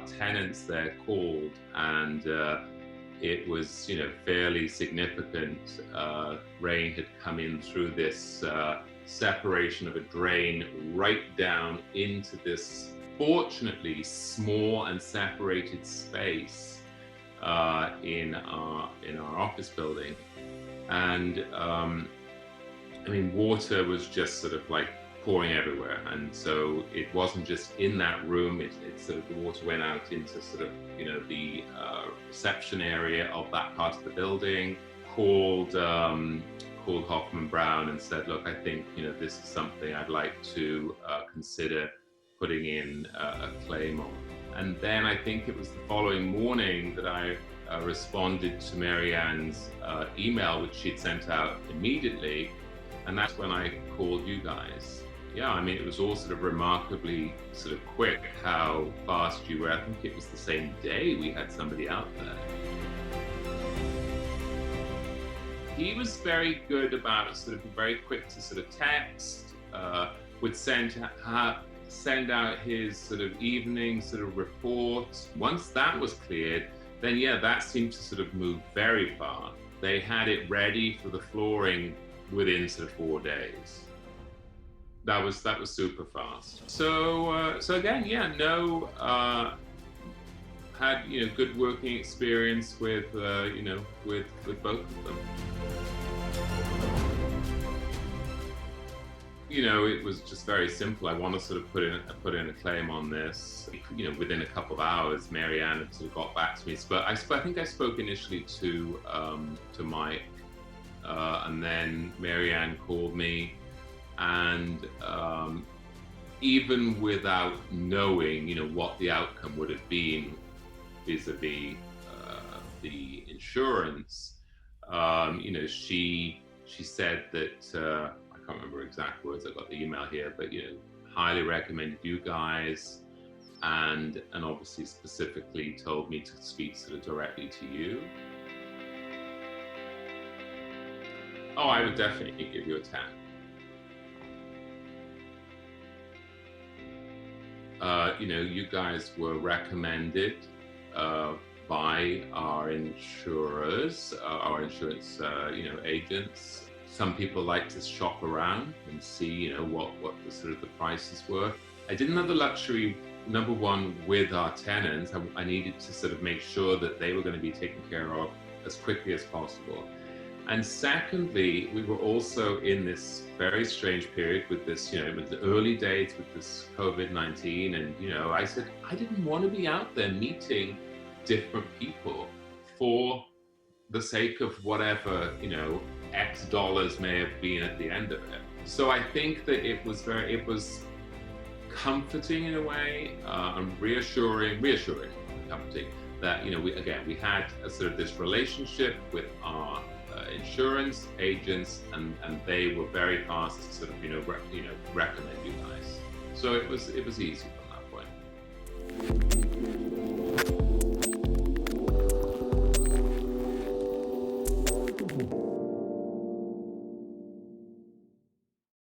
tenants there called, and it was, fairly significant. Rain had come in through this separation of a drain right down into this, fortunately, small and separated space in our office building. And water was just sort of like pouring everywhere, and so it wasn't just in that room. It sort of, the water went out into sort of the reception area of that part of the building. Called Hoffman Brown and said, look, I think this is something I'd like to consider putting in a claim on. And then I think it was the following morning that I responded to Marianne's email, which she'd sent out immediately, and that's when I called you guys. Yeah, it was all sort of remarkably sort of quick how fast you were. I think it was the same day we had somebody out there. He was very good about sort of very quick to sort of text, would send out his sort of evening sort of report. Once that was cleared, then that seemed to sort of move very fast. They had it ready for the flooring within sort of 4 days. That was super fast. So again, had good working experience with with both of them. It was just very simple. I want to sort of put in a claim on this. Within a couple of hours, Marianne had sort of got back to me. But I think I spoke initially to Mike, and then Marianne called me, and even without knowing, what the outcome would have been vis-a-vis the insurance, she said that. I can't remember exact words, I got the email here, but highly recommended you guys, and obviously specifically told me to speak sort of directly to you. Oh, I would definitely give you a 10. You guys were recommended by our insurers, our insurance agents. Some people like to shop around and see, what the sort of the prices were. I didn't have the luxury, number one, with our tenants. I needed to sort of make sure that they were going to be taken care of as quickly as possible. And secondly, we were also in this very strange period with this, with the early days with this COVID-19. And, I said, I didn't want to be out there meeting different people for the sake of whatever, X dollars may have been at the end of it. So I think that it was comforting in a way, and reassuring, comforting that, we had a sort of this relationship with our insurance agents, and they were very fast to sort of, recommend you guys. So it was easy.